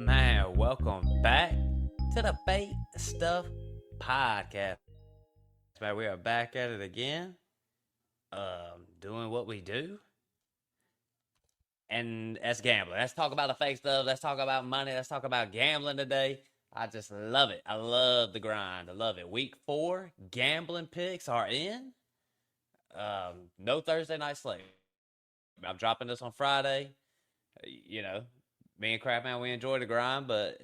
Man, welcome back to the Fake Stuff Podcast. Man, we are back at it again, doing what we do, and that's gambling. Let's talk about the fake stuff. Let's talk about money. Let's talk about gambling today. I just love it. I love the grind. I love it. Week 4 gambling picks are in. No Thursday night slate. I'm dropping this on Friday. You know, me and Crapman, we enjoy the grind, but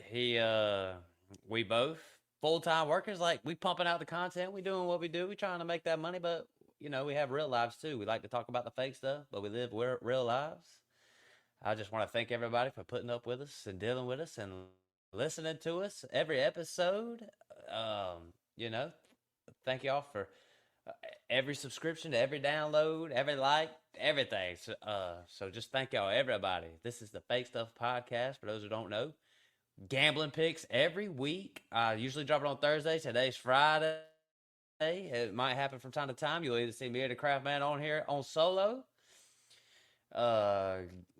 we both full-time workers. Like, we pumping out the content. We doing what we do. We trying to make that money, but we have real lives too. We like to talk about the fake stuff, but we live real lives. I just want to thank everybody for putting up with us and dealing with us and listening to us every episode. You know, thank y'all for every subscription, every download, every like, everything. So just thank y'all, everybody. This is the Fake Stuff Podcast. For those who don't know, gambling picks every week. I usually drop it on Thursday. Today's Friday. It might happen from time to time. You'll either see me or the Craft Man on here on solo,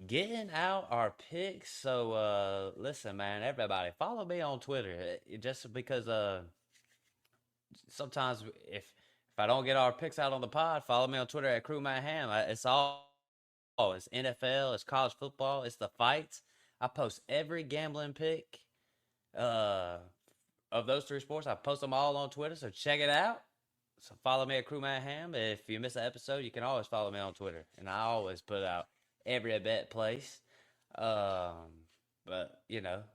getting out our picks. So listen, man, everybody, follow me on Twitter. Just because sometimes if I don't get our picks out on the pod, follow me on Twitter at Crewman Hamm. It's it's NFL, it's college football, it's the fights. I post every gambling pick of those 3 sports. I post them all on Twitter, so check it out. So follow me at Crewman Hamm. If you miss an episode, you can always follow me on Twitter, and I always put out every bet place. But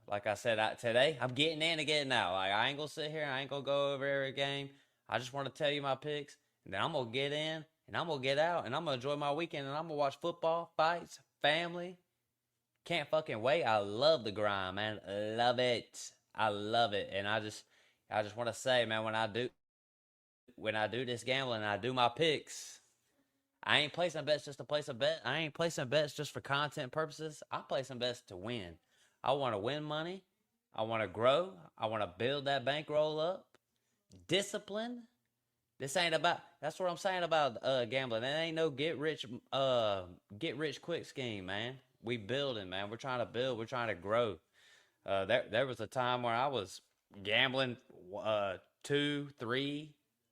like I said, today I'm getting in and getting out. Like, I ain't gonna sit here, I ain't gonna go over every game. I just want to tell you my picks, and then I'm going to get in, and I'm going to get out, and I'm going to enjoy my weekend, and I'm going to watch football, fights, family. Can't fucking wait. I love the grind, man. Love it. I love it. And I just want to say, man, when I do this gambling, I do my picks, I ain't placing bets just to place a bet. I ain't placing bets just for content purposes. I'm placing bets to win. I want to win money. I want to grow. I want to build that bankroll up. Discipline. This ain't about. That's what I'm saying about gambling. It ain't no get rich quick scheme, man. We building, man. We're trying to build. We're trying to grow. There was a time where I was gambling $2, $3,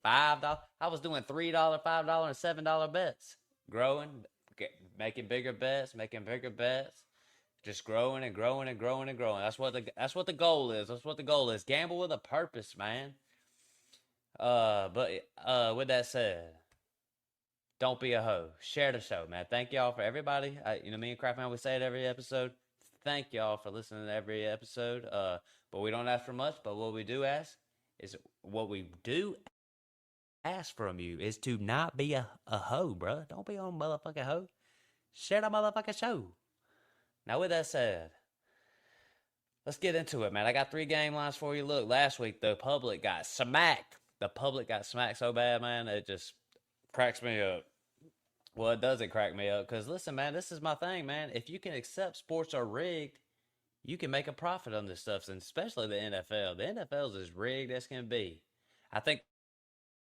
$5. I was doing $3, $5, and $7 bets. Growing, making bigger bets, just growing and growing and growing and growing. That's what the goal is. That's what the goal is. Gamble with a purpose, man. But with that said, don't be a hoe. Share the show, man. Thank y'all for everybody. Me and Craftman, we say it every episode. Thank y'all for listening to every episode. But we don't ask for much. But what we do ask from you is to not be a hoe, bro. Don't be on motherfucking hoe. Share the motherfucking show. Now, with that said, let's get into it, man. I got 3 game lines for you. Look, last week the public got smacked. The public got smacked so bad, man, it just cracks me up. Well, it doesn't crack me up, because listen, man, this is my thing, man. If you can accept sports are rigged, you can make a profit on this stuff, and especially the NFL. The NFL is as rigged as can be. I think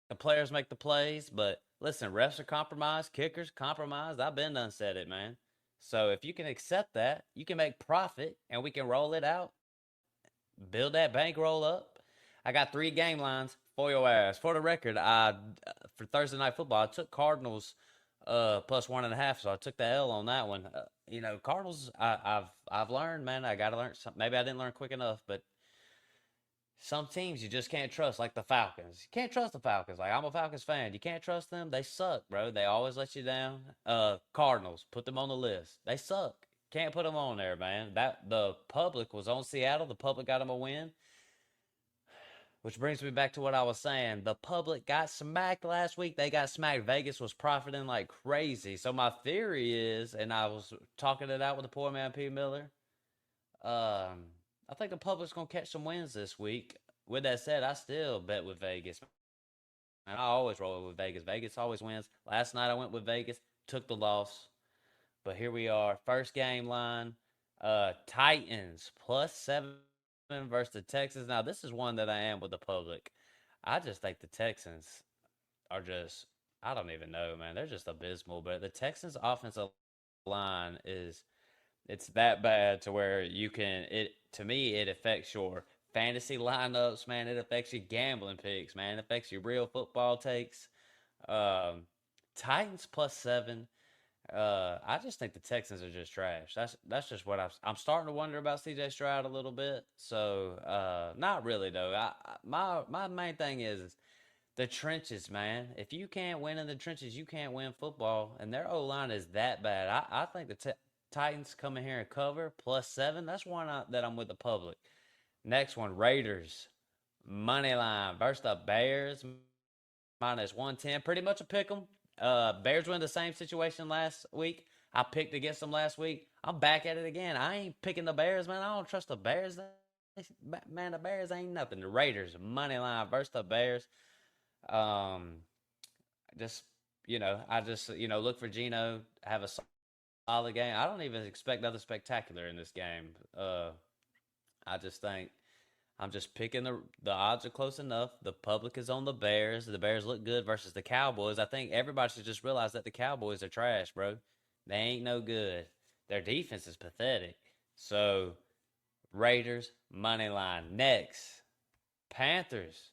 the players make the plays, but listen, refs are compromised, kickers compromised. I've been done said it, man. So if you can accept that, you can make profit, and we can roll it out, build that bankroll up. I got 3 game lines for your ass. For the record, for Thursday Night Football, I took Cardinals plus 1.5, so I took the L on that one. Cardinals, I've learned, man. I got to learn something. Maybe I didn't learn quick enough, but some teams you just can't trust, like the Falcons. You can't trust the Falcons. Like, I'm a Falcons fan. You can't trust them. They suck, bro. They always let you down. Cardinals, put them on the list. They suck. Can't put them on there, man. The public was on Seattle. The public got them a win. Which brings me back to what I was saying. The public got smacked last week. They got smacked. Vegas was profiting like crazy. So my theory is, and I was talking it out with the poor man P. Miller, I think the public's going to catch some wins this week. With that said, I still bet with Vegas. And I always roll with Vegas. Vegas always wins. Last night I went with Vegas, took the loss. But here we are. First game line. Titans +7 versus the Texans. Now, this is one that I am with the public. I just think the Texans are just, I don't even know, man. They're just abysmal. But the Texans' offensive line is, it's that bad to where you can, it, to me, it affects your fantasy lineups, man. It affects your gambling picks, man. It affects your real football takes. Um, Titans +7. I just think the Texans are just trash. That's just what I'm starting to wonder about C.J. Stroud a little bit. So not really though. My main thing is the trenches, man. If you can't win in the trenches, you can't win football. And their O line is that bad. I think the Titans come in here and cover +7. That's one that I'm with the public. Next one, Raiders money line versus the Bears -110. Pretty much a pick 'em. Bears were in the same situation last week. I picked against them last week. I'm back at it again. I ain't picking the Bears, man. I don't trust the Bears. Man, the Bears ain't nothing. The Raiders money line versus the Bears. Um, just I just look for Geno have a solid game. I don't even expect nothing spectacular in this game. I just think I'm just picking the odds are close enough. The public is on the Bears. The Bears look good versus the Cowboys. I think everybody should just realize that the Cowboys are trash, bro. They ain't no good. Their defense is pathetic. So Raiders money line next. Panthers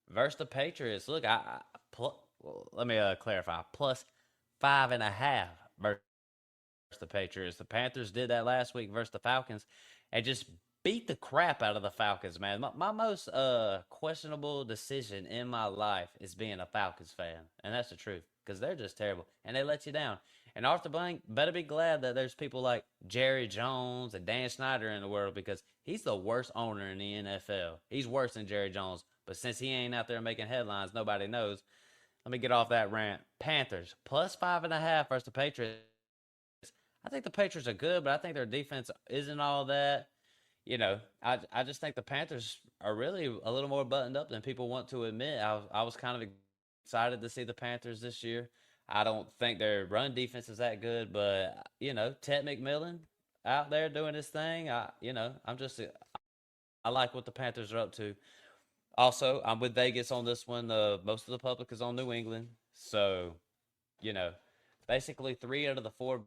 versus the Patriots. Look, well, let me clarify. +5.5 versus the Patriots. The Panthers did that last week versus the Falcons and just beat the crap out of the Falcons, man. My most questionable decision in my life is being a Falcons fan, and that's the truth because they're just terrible and they let you down. And Arthur Blank better be glad that there's people like Jerry Jones and Dan Snyder in the world because he's the worst owner in the NFL. He's worse than Jerry Jones, but since he ain't out there making headlines, nobody knows. Let me get off that rant. Panthers +5.5 versus the Patriots. I think the Patriots are good, but I think their defense isn't all that. I just think the Panthers are really a little more buttoned up than people want to admit. I was kind of excited to see the Panthers this year. I don't think their run defense is that good, but Ted McMillan out there doing his thing. I like what the Panthers are up to. Also, I'm with Vegas on this one. Most of the public is on New England, so you know, basically 3 out of the 4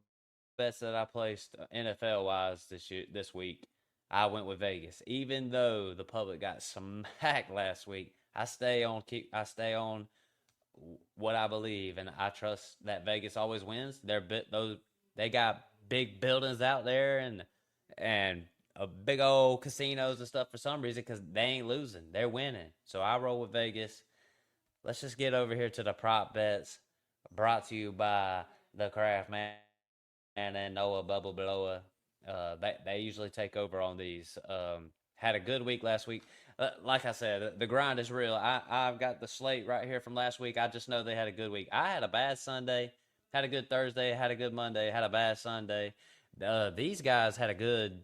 bets that I placed NFL wise this week, I went with Vegas. Even though the public got smacked last week, I stay on what I believe, and I trust that Vegas always wins. They got big buildings out there and big old casinos and stuff for some reason because they ain't losing, they're winning. So I roll with Vegas. Let's just get over here to the prop bets, brought to you by the Craft Man and Noah Bubble Blower. They usually take over on these. Had a good week last week. Like I said, the grind is real. I've got the slate right here from last week. I just know they had a good week. I had a bad Sunday, had a good Thursday, had a good Monday, had a bad Sunday. These guys had a good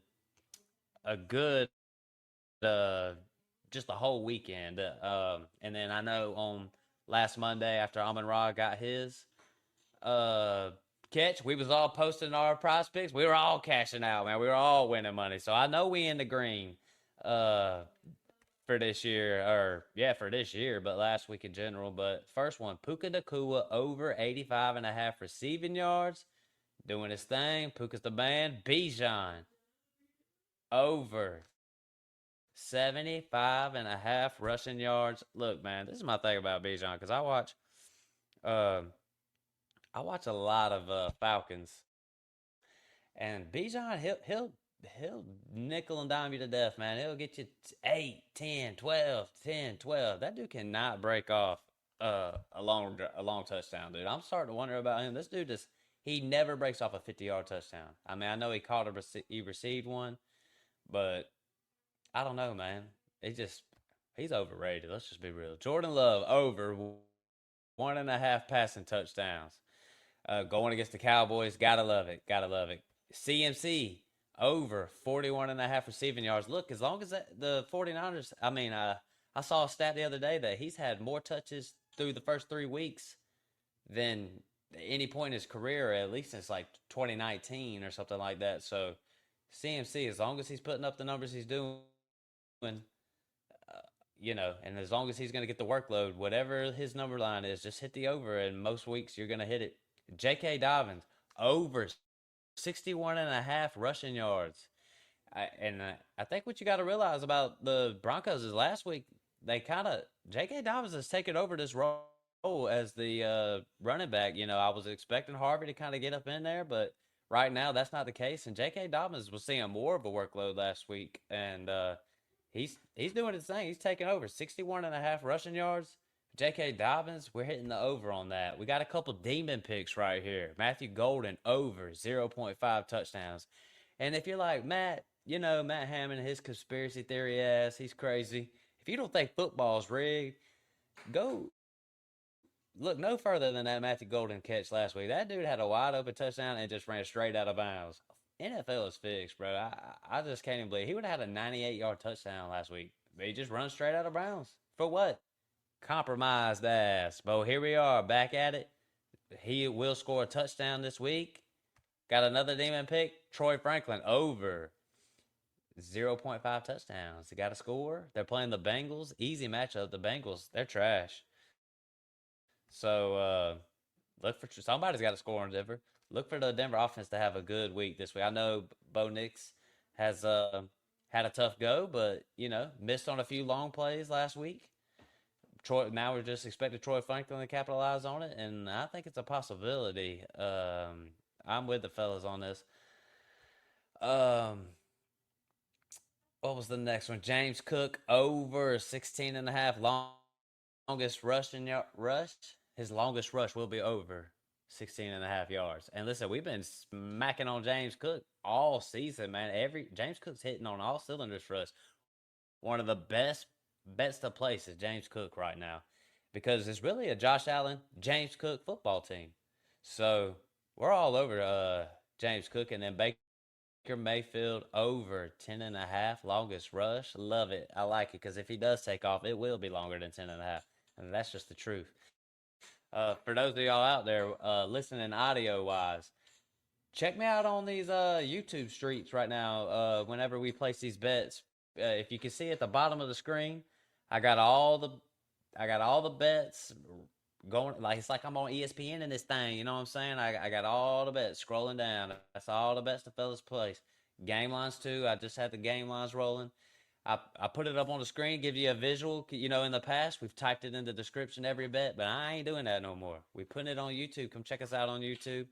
just the whole weekend. And then I know on last Monday after Amon Ra got his uh catch, we was all posting our prospects. We were all cashing out, man. We were all winning money. So I know we in the green uh for this year, or yeah, for this year, but last week in general. But first one, Puka Nakua over 85.5 receiving yards. Doing his thing. Puka's the man. Bijan over 75.5 rushing yards. Look, man, this is my thing about Bijan because uh, I watch a lot of Falcons, and Bijan he'll nickel and dime you to death, man. He'll get you 8, 10, 12, 10, 12. That dude cannot break off a long touchdown, dude. I'm starting to wonder about him. This dude he never breaks off a 50-yard touchdown. I mean, I know he received one, but I don't know, man. He's overrated. Let's just be real. Jordan Love over 1.5 passing touchdowns. Going against the Cowboys, gotta love it. Gotta love it. CMC over 41.5 receiving yards. Look, as long as the 49ers, I saw a stat the other day that he's had more touches through the first 3 weeks than any point in his career, at least since like 2019 or something like that. So CMC, as long as he's putting up the numbers he's doing, and as long as he's going to get the workload, whatever his number line is, just hit the over, and most weeks you're going to hit it. J.K. Dobbins, over 61.5 rushing yards. I think what you got to realize about the Broncos is last week, J.K. Dobbins has taken over this role as the running back. I was expecting Harvey to kind of get up in there, but right now that's not the case. And J.K. Dobbins was seeing more of a workload last week, and he's doing his thing. He's taking over 61.5 rushing yards. J.K. Dobbins, we're hitting the over on that. We got a couple demon picks right here. Matthew Golden, over 0.5 touchdowns. And if you're like, Matt Hamm and his conspiracy theory ass, he's crazy. If you don't think football's rigged, go look no further than that Matthew Golden catch last week. That dude had a wide open touchdown and just ran straight out of bounds. NFL is fixed, bro. I just can't even believe he would have had a 98-yard touchdown last week. But he just runs straight out of bounds. For what? Compromised ass. But here we are, back at it. He will score a touchdown this week. Got another demon pick. Troy Franklin, over 0.5 touchdowns. He got a score. They're playing the Bengals. Easy matchup. The Bengals, they're trash. So look for somebody's got to score in Denver. Look for the Denver offense to have a good week this week. I know Bo Nix has had a tough go, but missed on a few long plays last week. Now we're just expecting Troy Franklin to capitalize on it, and I think it's a possibility. I'm with the fellas on this. What was the next one? James Cook, over 16.5 longest rushing rush. His longest rush will be over 16.5 yards. And listen, we've been smacking on James Cook all season, man. James Cook's hitting on all cylinders for us. One of the best bets to place is James Cook right now, because it's really a Josh Allen, James Cook football team. So we're all over James Cook. And then Baker Mayfield, over 10.5 longest rush. Love it. I like it, because if he does take off, it will be longer than 10.5. And that's just the truth. For those of y'all out there listening audio-wise, check me out on these YouTube streets right now. Whenever we place these bets, if you can see at the bottom of the screen, I got all the bets going. Like, it's like I'm on ESPN in this thing. You know what I'm saying? I got all the bets scrolling down. That's all the bets the fellas place. Game lines too. I just had the game lines rolling. I put it up on the screen, give you a visual. In the past, we've typed it in the description every bet, but I ain't doing that no more. We putting it on YouTube. Come check us out on YouTube.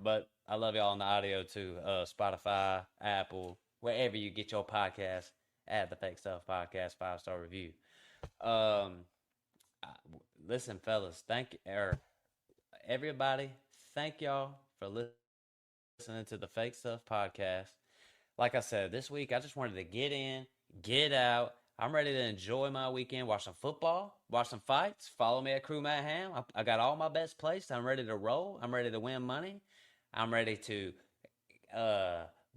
But I love y'all on the audio too. Spotify, Apple, wherever you get your podcast. Add the Fake Stuff Podcast 5-star review. Listen, fellas, everybody. Thank y'all for listening to the Fake Stuff Podcast. Like I said, this week I just wanted to get in, get out. I'm ready to enjoy my weekend, watch some football, watch some fights. Follow me at Crew Matt Hamm. I got all my bets placed. I'm ready to roll. I'm ready to win money. I'm ready to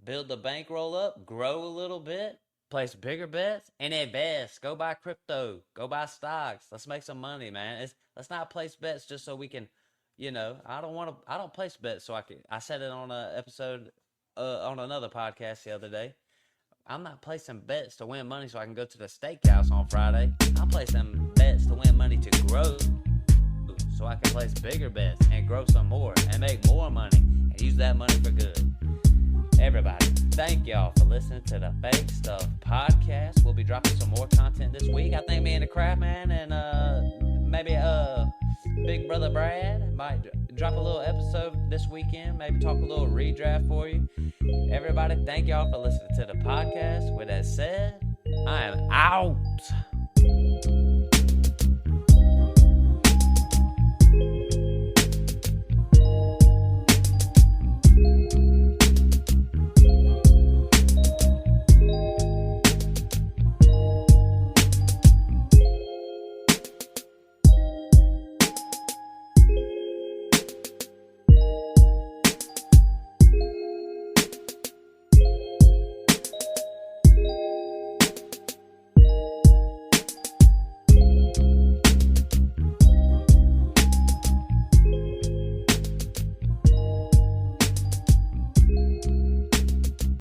build the bankroll up, grow a little bit, place bigger bets, and invest. Go buy crypto. Go buy stocks. Let's make some money, man. Let's not place bets just so we can, I don't place bets so I said it on an episode on another podcast the other day. I'm not placing bets to win money so I can go to the steakhouse on Friday. I'm placing bets to win money to grow so I can place bigger bets and grow some more and make more money and use that money for good. Everybody, thank y'all for listening to the Fake Stuff Podcast. We'll be dropping some more content this week. I think me and the Craft Man and maybe Big Brother Brad might drop a little episode this weekend. Maybe talk a little redraft for you. Everybody, thank y'all for listening to the podcast. With that said, I am out.